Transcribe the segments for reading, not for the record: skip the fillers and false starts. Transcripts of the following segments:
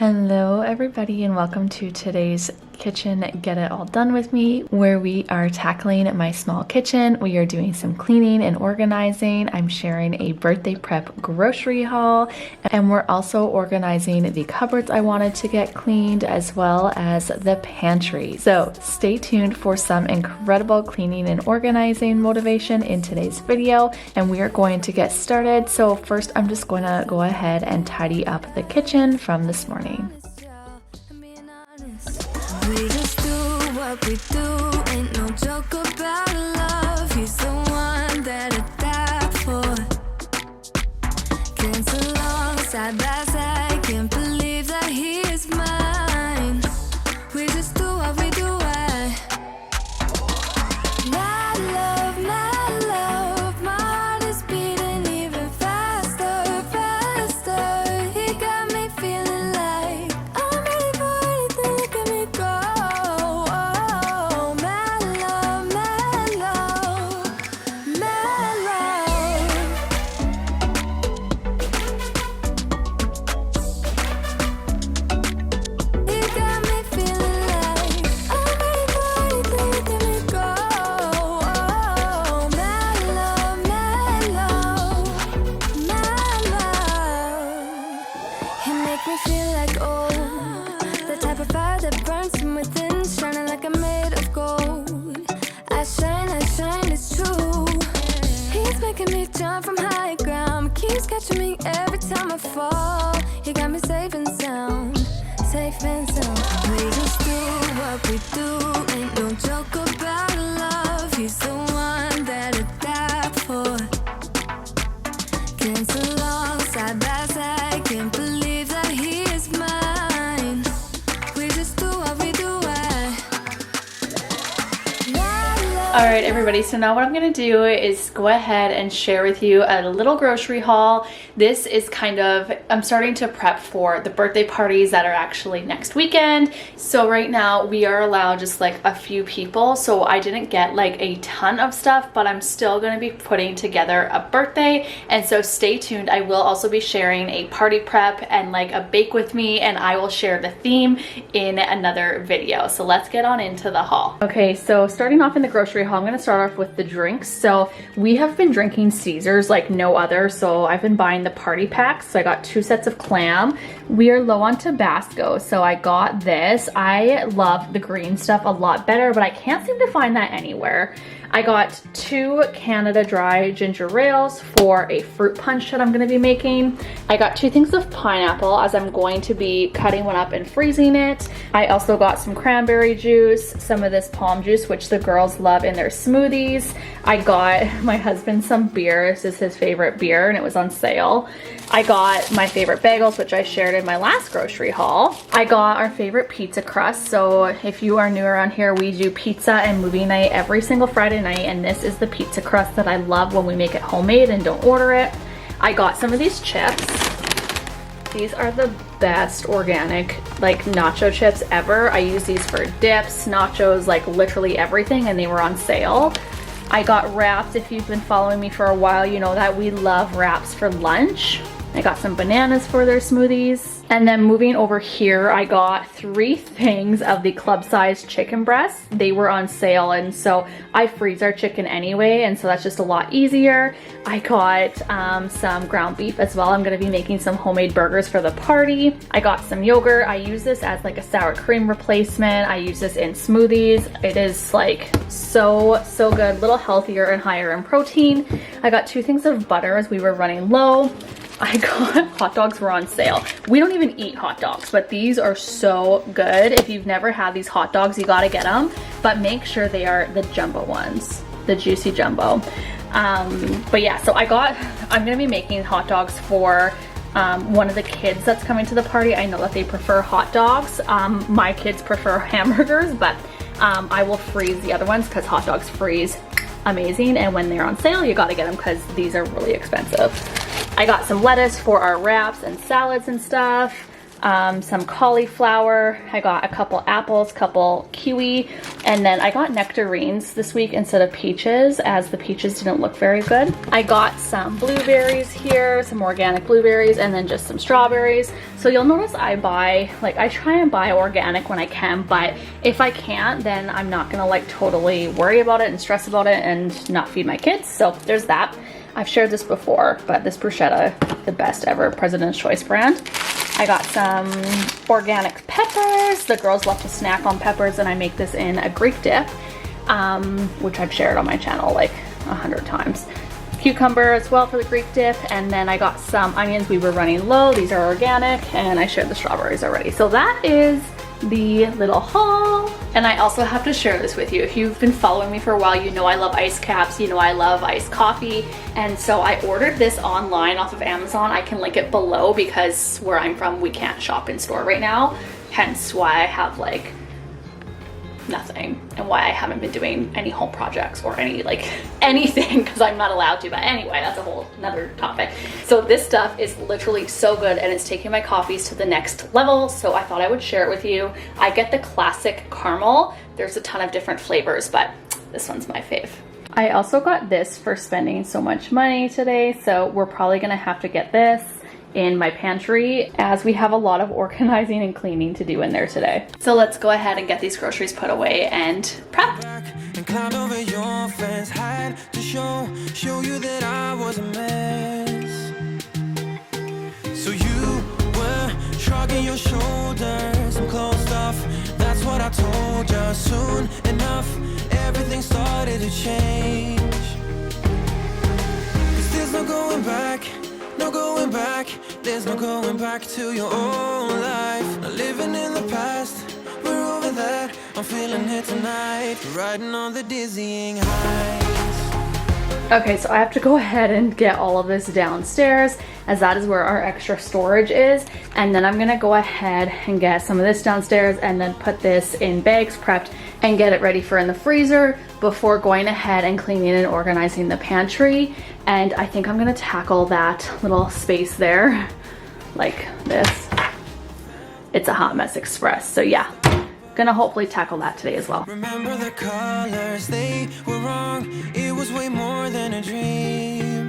Hello everybody and welcome to today's kitchen get it all done with me, where we are tackling my small kitchen. We are doing some cleaning and organizing. I'm sharing a birthday prep grocery haul, and we're also organizing the cupboards I wanted to get cleaned, as well as the pantry. So stay tuned for some incredible cleaning and organizing motivation in today's video, and we are going to get started. So first I'm just going to go ahead and tidy up the kitchen from this morning. We just do what we do, ain't no joke about love. He's the one that I die for. Can't so long, side by side, can't believe that he is mine. We just do what we do, my love, my heart is beating even faster, faster. He got me feeling like I'm ready for anything, look at me go. Oh, my love, my love, my love. He got me feeling like I'm ready for anything, look at me go. Oh, my love, my love, my love. He make me feel like the type of fire that burns from within, shining like I'm made of gold. I shine, it's true. He's making me jump from high ground, keeps catching me every time I fall. He got me safe and sound, safe and sound. We just do what we do, ain't no joke about love. He's the one that I die for. Can't so long, side by side, can't believe that he is mine. We just do what we do, Alright everybody, so now what I'm going to do is go ahead and share with you a little grocery haul. This is kind of, I'm starting to prep for the birthday parties that are actually next weekend. So right now we are allowed just like a few people, so I didn't get like a ton of stuff, but I'm still going to be putting together a birthday, and so stay tuned. I will also be sharing a party prep and like a bake with me, and I will share the theme in another video. So let's get on into the haul. Okay, so starting off in the grocery haul, I'm going to start off with the drinks. So we have been drinking Caesars like no other, so I've been buying the party packs. So I got 2 sets of clam. We are low on Tabasco, so I got this. I love the green stuff a lot better, but I can't seem to find that anywhere. I got 2 Canada Dry ginger ales for a fruit punch that I'm going to be making. I got 2 things of pineapple, as I'm going to be cutting one up and freezing it. I also got some cranberry juice, some of this palm juice, which the girls love in their smoothies. I got my husband some beer. This is his favorite beer and it was on sale. I got my favorite bagels, which I shared in my last grocery haul. I got our favorite pizza crust. So if you are new around here, we do pizza and movie night every single Friday night, and this is the pizza crust that I love when we make it homemade and don't order it. I got some of these chips. These are the best organic like nacho chips ever. I use these for dips, nachos, like literally everything, and they were on sale. I got wraps. If you've been following me for a while, you know that we love wraps for lunch. I got some bananas for their smoothies. And then moving over here, I got 3 things of the club size chicken breasts. They were on sale, and so I freeze our chicken anyway, and so that's just a lot easier. I got some ground beef as well. I'm gonna be making some homemade burgers for the party. I got some yogurt. I use this as like a sour cream replacement. I use this in smoothies. It is like so good, a little healthier and higher in protein. I got 2 things of butter as we were running low. I got hot dogs were on sale. We don't even eat hot dogs, but these are so good. If you've never had these hot dogs, you gotta get them, but make sure they are the jumbo ones, the juicy jumbo. But yeah, so I'm gonna be making hot dogs for one of the kids that's coming to the party. I know that they prefer hot dogs. My kids prefer hamburgers, but I will freeze the other ones because hot dogs freeze amazing, and when they're on sale, you gotta get them because these are really expensive. I got some lettuce for our wraps and salads and stuff. some cauliflower. I got a couple apples, couple kiwi, and then I got nectarines this week instead of peaches, as the peaches didn't look very good. I got some blueberries here, some organic blueberries, and then just some strawberries. So you'll notice I buy, like, I try and buy organic when I can, but if I can't, then I'm not gonna like totally worry about it and stress about it and not feed my kids. So there's that. I've shared this before, but this bruschetta, the best ever President's Choice brand. I got some organic peppers. The girls love to snack on peppers, and I make this in a Greek dip, which I've shared on my channel like 100 times. Cucumber as well for the Greek dip, and then I got some onions. We were running low. These are organic, and I shared the strawberries already. So that is the little haul. And I also have to share this with you. If you've been following me for a while, you know I love ice caps, you know I love iced coffee, and so I ordered this online off of Amazon. I can link it below because where I'm from, we can't shop in store right now, hence why I have like nothing, and why I haven't been doing any home projects or any like anything because I'm not allowed to. But anyway, that's a whole another topic. So this stuff is literally so good, and it's taking my coffees to the next level, so I thought I would share it with you. I get the classic caramel. There's a ton of different flavors, but this one's my fave. I also got this for spending so much money today, so we're probably gonna have to get this in my pantry as we have a lot of organizing and cleaning to do in there today. So let's go ahead and get these groceries put away and prep. And climbed over your fence, had to show you that I was a mess. So you were shrugging your shoulders and closed off. That's what I told you. Soon enough, everything started to change. 'Cause there's no going back. No going back, there's no going back to your old life. Not living in the past, we're over that. I'm feeling it tonight, riding on the dizzying heights. Okay, so I have to go ahead and get all of this downstairs, as that is where our extra storage is. And then I'm gonna go ahead and get some of this downstairs and then put this in bags prepped and get it ready for in the freezer before going ahead and cleaning and organizing the pantry. And I think I'm gonna tackle that little space there like this. It's a hot mess express, so yeah, gonna hopefully tackle that today as well. Remember the colors, they were wrong. It was way more than a dream.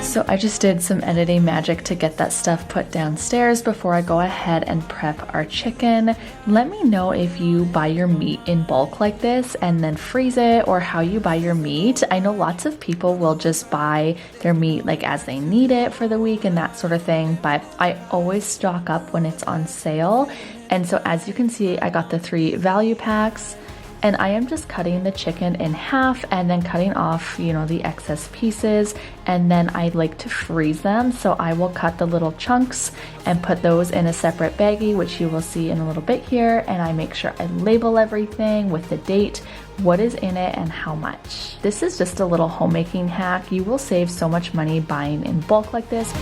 So I just did some editing magic to get that stuff put downstairs before I go ahead and prep our chicken. Let me know if you buy your meat in bulk like this and then freeze it, or how you buy your meat. I know lots of people will just buy their meat like as they need it for the week and that sort of thing, but I always stock up when it's on sale. And so as you can see, I got the 3 value packs. And I am just cutting the chicken in half and then cutting off, you know, the excess pieces. And then I like to freeze them. So I will cut the little chunks and put those in a separate baggie, which you will see in a little bit here. And I make sure I label everything with the date, what is in it, and how much. This is just a little homemaking hack. You will save so much money buying in bulk like this.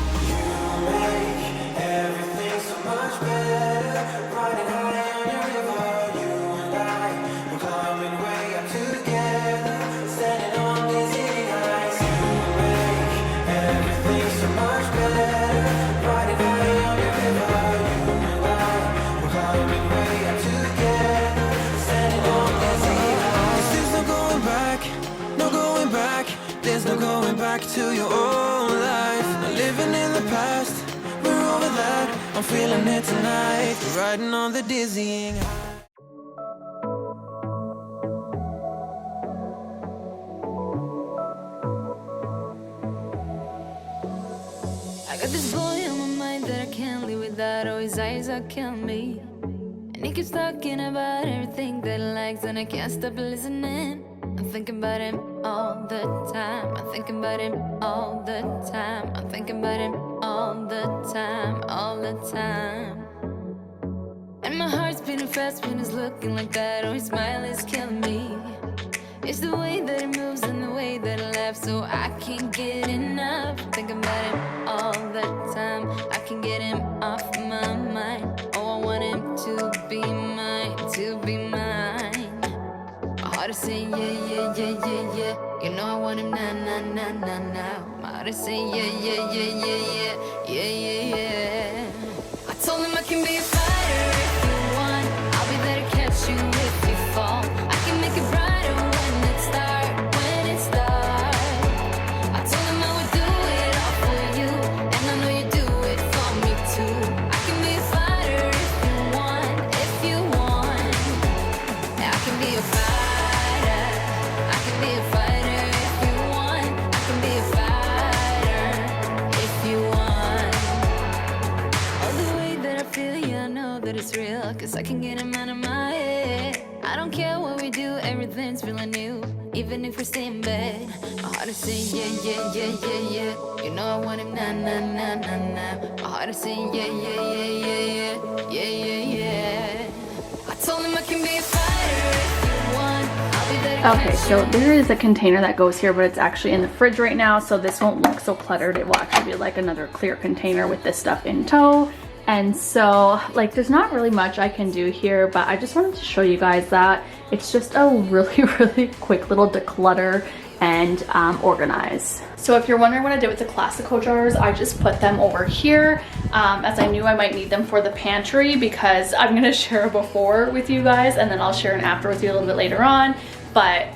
To your old life, not living in the past, we're over that. I'm feeling it tonight, riding on the dizzying high. I got this boy on my mind that I can't live without. Oh, his eyes are killing me, and he keeps talking about everything that he likes, and I can't stop listening. I'm thinking about him all the time. I'm thinking about him all the time. I'm thinking about him all the time, all the time. And my heart's beating fast when he's looking like that. Oh, his smile is killing me. It's the way that he moves and the way that he laughs, so I can't get enough. I'm thinking about him all the time. I can't get him off my mind. Oh, I want him to be mine, to be mine. My heart is saying yeah, yeah, yeah, yeah, yeah. You know I want him now, now, now, now, now. My heart is saying yeah, yeah, yeah, yeah, yeah, yeah, yeah, yeah. cause I can get him out of my head. I don't care what we do, everything's feeling new. Even if we stay in bed, my heart is saying yeah, yeah, yeah, yeah, yeah. You know I want him nah, nah, nah, nah, nah. My heart is saying yeah, yeah, yeah, yeah, yeah, yeah, yeah, yeah. I told him I can be a fighter if you want. I'll be there to Okay, catch so you. there is a container that goes here, but it's actually in the fridge right now, so this won't look so cluttered. It will actually be like another clear container with this stuff in tow. And so, like, there's not really much I can do here, but I just wanted to show you guys that it's just a really, really quick little declutter and organize. So if you're wondering what I did with the classical jars, I just put them over here as I knew I might need them for the pantry, because I'm gonna share a before with you guys and then I'll share an after with you a little bit later on, but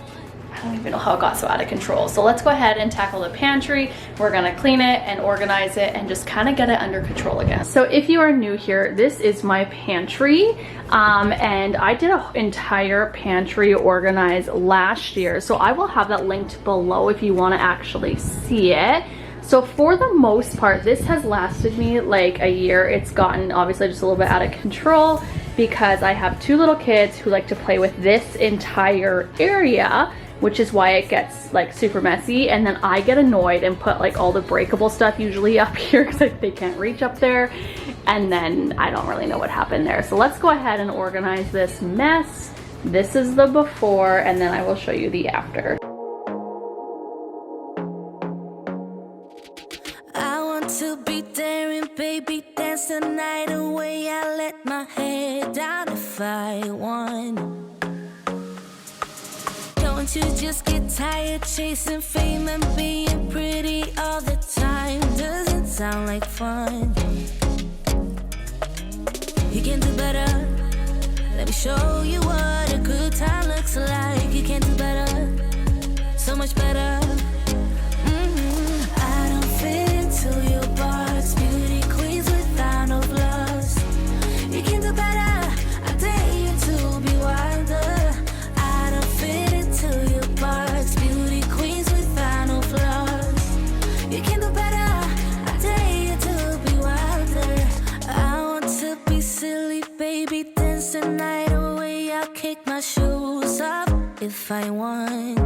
I don't even know how it got so out of control. So let's go ahead and tackle the pantry. We're gonna clean it and organize it and just kind of get it under control again. So if you are new here, this is my pantry. And I did an entire pantry organize last year. So I will have that linked below if you wanna actually see it. So for the most part, this has lasted me like a year. It's gotten obviously just a little bit out of control because I have two little kids who like to play with this entire area, which is why it gets like super messy. And then I get annoyed and put like all the breakable stuff usually up here because they can't reach up there. And then I don't really know what happened there. So let's go ahead and organize this mess. This is the before, and then I will show you the after. I want to be daring, baby, dance the night away. I let my head down if I want. Don't you just get tired chasing fame and being pretty all the time? Doesn't sound like fun. You can do better. Let me show you what a good time looks like. You can do better, so much better. I don't fit into your box. Beauty queens without no flaws. You can do better. I dare you to be wilder. I don't fit into your box. Beauty queens without no flaws. You can do better. I dare you to be wilder. I want to be silly, baby. Dance the night away. I'll kick my shoes off if I want.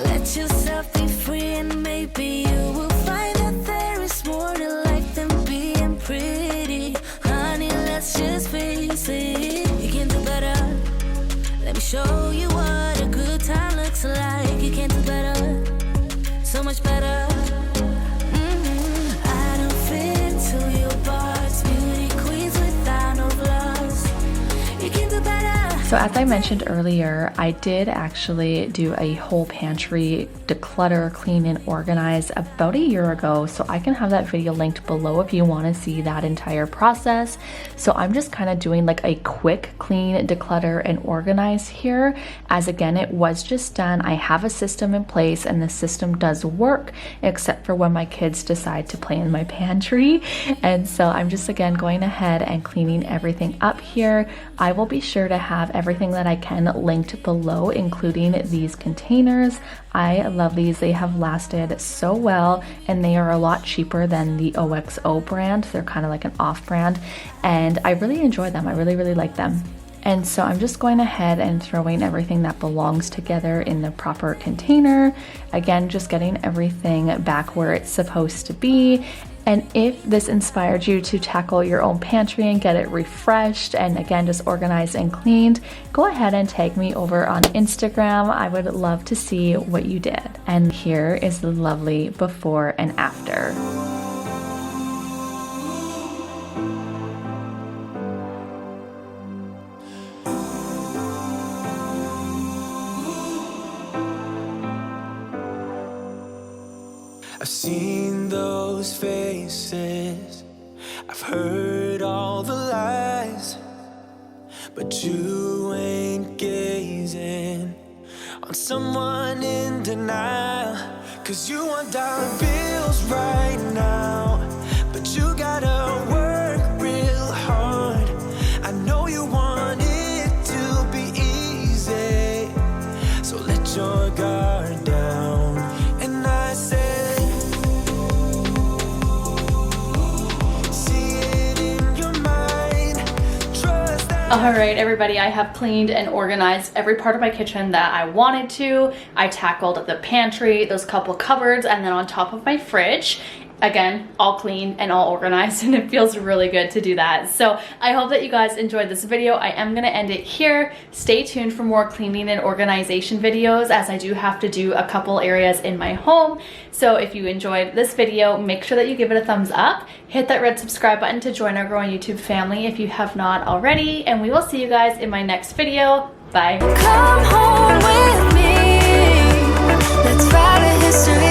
Let yourself be free and maybe you will find that there is more to life than being pretty. Honey, let's just face it. You can do better. Let me show you what a good time looks like. You can do better, so much better. I don't fit into your box. Beauty queens without no flaws. You can do better. So as I mentioned earlier, I did actually do a whole pantry declutter, clean and organize about a year ago. So I can have that video linked below if you want to see that entire process. So I'm just kind of doing like a quick clean, declutter and organize here, as again, it was just done. I have a system in place and the system does work, except for when my kids decide to play in my pantry. And so I'm just again going ahead and cleaning everything up here. I will be sure to have everything that I can linked below, including these containers. I love these. They have lasted so well and they are a lot cheaper than the OXO brand. They're kind of like an off brand and I really enjoy them. I really, really like them. And so I'm just going ahead and throwing everything that belongs together in the proper container. Again, just getting everything back where it's supposed to be. And if this inspired you to tackle your own pantry and get it refreshed and again, just organized and cleaned, go ahead and tag me over on Instagram. I would love to see what you did. And here is the lovely before and after. I've seen those faces, I've heard all the lies, but you ain't gazing on someone in denial. 'Cause you want dollar bills right now, but you gotta work real hard. I know you want it to be easy, so let your guard down. And I say, see it in your mind. Alright everybody, I have cleaned and organized every part of my kitchen that I wanted to. I tackled the pantry, those couple cupboards, and then on top of my fridge. Again, all clean and all organized, and it feels really good to do that. So I hope that you guys enjoyed this video. I am going to end it here. Stay tuned for more cleaning and organization videos, as I do have to do a couple areas in my home. So if you enjoyed this video, make sure that you give it a thumbs up. Hit that red subscribe button to join our growing YouTube family if you have not already. And we will see you guys in my next video. Bye. Come home with me. Let's write a history.